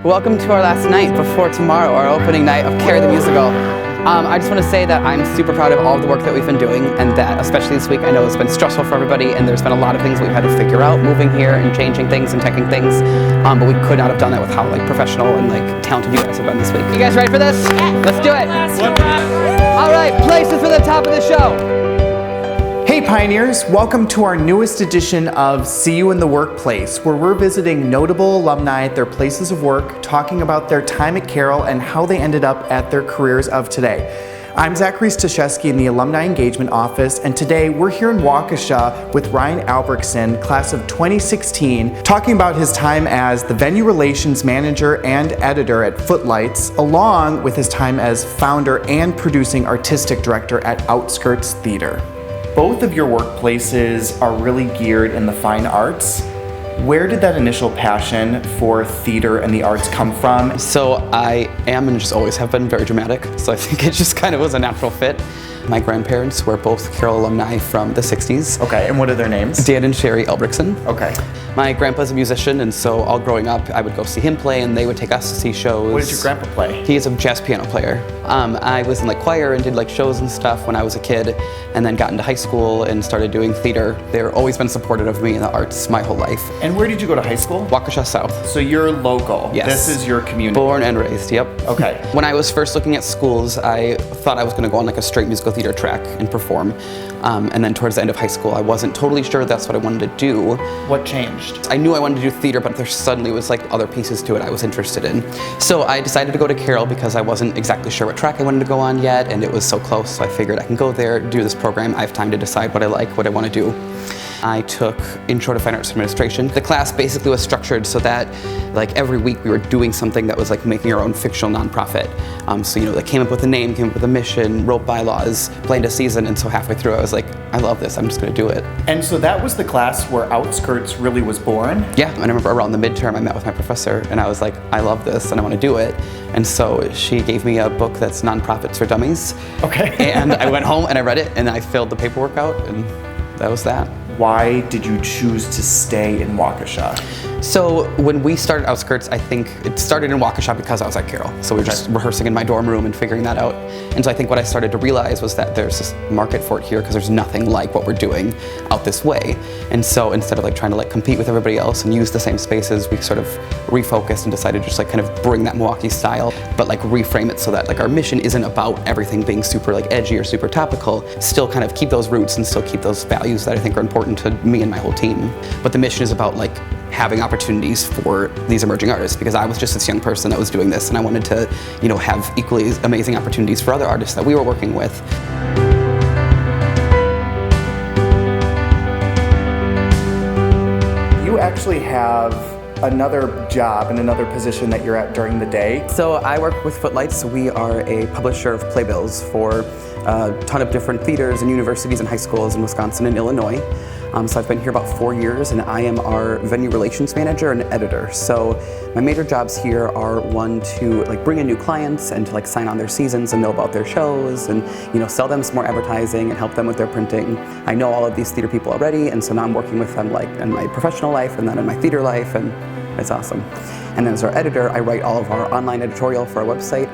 Welcome to our last night before tomorrow, our opening night of Carrie the Musical. I just want to say that I'm super proud of all of the work that we've been doing, and that especially this week I know it's been stressful for everybody, and there's been a lot of things we've had to figure out moving here and changing things and teching things, but we could not have done that with how professional and talented you guys have been this week. You guys ready for this? Yeah. Let's do it. All right, places for the top of the show. Hey Pioneers, welcome to our newest edition of See You in the Workplace, where we're visiting notable alumni at their places of work, talking about their time at Carroll and how they ended up at their careers of today. I'm Zachary Staszewski in the Alumni Engagement Office, and today we're here in Waukesha with Ryan Albrechtson, class of 2016, talking about his time as the Venue Relations Manager and Editor at Footlights, along with his time as Founder and Producing Artistic Director at Outskirts Theatre. Both of your workplaces are really geared in the fine arts. Where did that initial passion for theater and the arts come from? So I am and just always have been very dramatic, so I think it just kind of was a natural fit. My grandparents were both Carroll alumni from the 60s. Okay, and what are their names? Dan and Sherry Albrechtson. Okay. My grandpa's a musician, and so all growing up, I would go see him play, and they would take us to see shows. What did your grandpa play? He is a jazz piano player. I was in choir and did shows and stuff when I was a kid, and then got into high school and started doing theater. They've always been supportive of me in the arts my whole life. And where did you go to high school? Waukesha South. So you're local. Yes. This is your community. Born and raised, yep. Okay. When I was first looking at schools, I thought I was going to go on a straight musical theater track and perform. And then towards the end of high school, I wasn't totally sure that's what I wanted to do. What changed? I knew I wanted to do theater, but there suddenly was other pieces to it I was interested in. So I decided to go to Carroll because I wasn't exactly sure what track I wanted to go on yet, and it was so close, so I figured I can go there, do this program. I have time to decide what I like, what I want to do. I took Intro to Fine Arts Administration. The class basically was structured so that every week we were doing something that was making our own fictional nonprofit. So they came up with a name, came up with a mission, wrote bylaws, planned a season, and so halfway through I was like, I love this, I'm just gonna do it. And so that was the class where Outskirts really was born? Yeah, I remember around the midterm I met with my professor and I was like, I love this and I wanna do it. And so she gave me a book that's Nonprofits for Dummies. Okay. And I went home and I read it and I filled the paperwork out and that was that. Why did you choose to stay in Waukesha? So when we started Outskirts, I think it started in Waukesha because I was at Carroll. So we were just rehearsing in my dorm room and figuring that out. And so I think what I started to realize was that there's this market for it here because there's nothing like what we're doing out this way. And so instead of trying to compete with everybody else and use the same spaces, we sort of refocused and decided to just kind of bring that Milwaukee style, but reframe it so that our mission isn't about everything being super edgy or super topical. Still kind of keep those roots and still keep those values that I think are important to me and my whole team. But the mission is about having opportunities for these emerging artists, because I was just this young person that was doing this and I wanted to, have equally amazing opportunities for other artists that we were working with. You actually have another job and another position that you're at during the day. So I work with Footlights. We are a publisher of playbills for a ton of different theaters and universities and high schools in Wisconsin and Illinois. So I've been here about 4 years and I am our Venue Relations Manager and Editor. So my major jobs here are one to bring in new clients and to sign on their seasons and know about their shows and sell them some more advertising and help them with their printing. I know all of these theater people already, and so now I'm working with them in my professional life and then in my theater life, and it's awesome. And then as our editor, I write all of our online editorial for our website.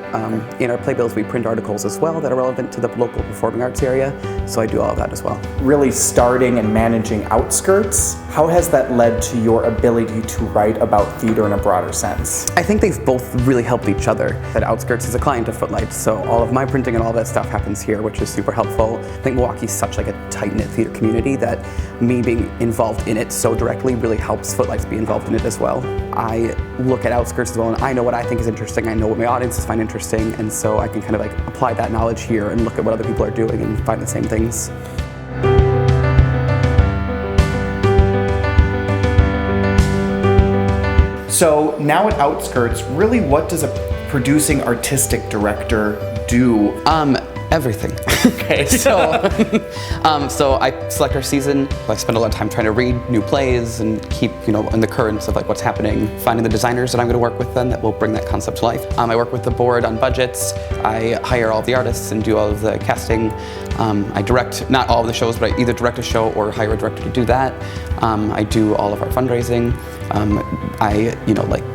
In our playbills, we print articles as well that are relevant to the local performing arts area, so I do all of that as well. Really starting and managing Outskirts, how has that led to your ability to write about theater in a broader sense? I think they've both really helped each other. That Outskirts is a client of Footlights, so all of my printing and all that stuff happens here, which is super helpful. I think Milwaukee's such a tight-knit theater community that me being involved in it so directly really helps Footlights be involved in it as well. I look at Outskirts as well, and I know what I think is interesting, I know what my audiences find interesting, and so I can kind of apply that knowledge here and look at what other people are doing and find the same things. So now at Outskirts, really what does a producing artistic director do? Everything. Okay. So I select our season. I spend a lot of time trying to read new plays and keep, in the currents of like what's happening, finding the designers that I'm going to work with then that will bring that concept to life. I work with the board on budgets. I hire all of the artists and do all of the casting. I direct, not all of the shows, but I either direct a show or hire a director to do that. I do all of our fundraising. I,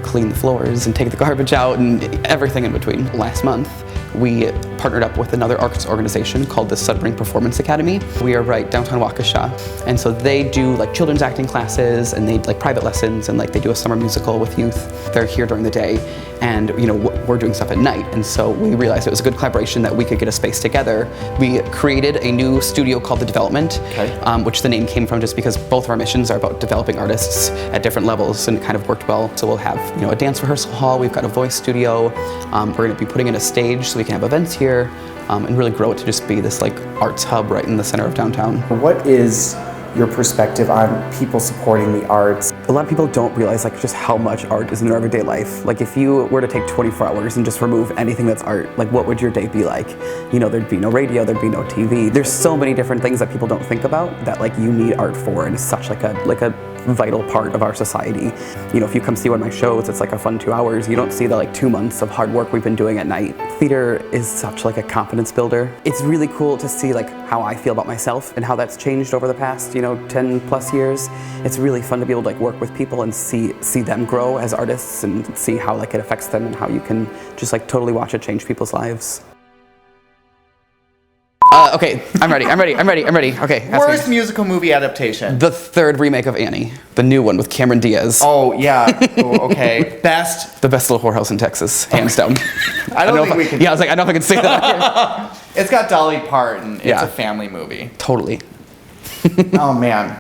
clean the floors and take the garbage out and everything in between. Last month, we partnered up with another arts organization called the Sudbury Performance Academy. We are right downtown Waukesha, and so they do like children's acting classes and they like private lessons and like they do a summer musical with youth. They're here during the day, and we're doing stuff at night. And so we realized it was a good collaboration that we could get a space together. We created a new studio called The Development, which the name came from just because both of our missions are about developing artists at different levels, and it kind of worked well. So we'll have a dance rehearsal hall. We've got a voice studio. We're going to be putting in a stage so we can have events here and really grow it to just be this like arts hub right in the center of downtown. What is your perspective on people supporting the arts? A lot of people don't realize like just how much art is in their everyday life. Like if you were to take 24 hours and just remove anything that's art, like what would your day be like? There'd be no radio, there'd be no TV. There's so many different things that people don't think about that like you need art for, and it's such like a vital part of our society. If you come see one of my shows, it's like a fun 2 hours. You don't see the like 2 months of hard work we've been doing at night. Theater is such like a confidence builder. It's really cool to see like how I feel about myself and how that's changed over the past 10 plus years. It's really fun to be able to like work with people and see them grow as artists and see how like it affects them and how you can just like totally watch it change people's lives. Okay, I'm ready. Okay. Worst musical movie adaptation? The third remake of Annie, the new one with Cameron Diaz. Oh, yeah. Oh, okay. Best? The best little whorehouse in Texas, hands down. I don't think we can. Yeah, I was like, I don't know if I can say that. It's got Dolly Parton. It's a family movie. Totally. Oh, man.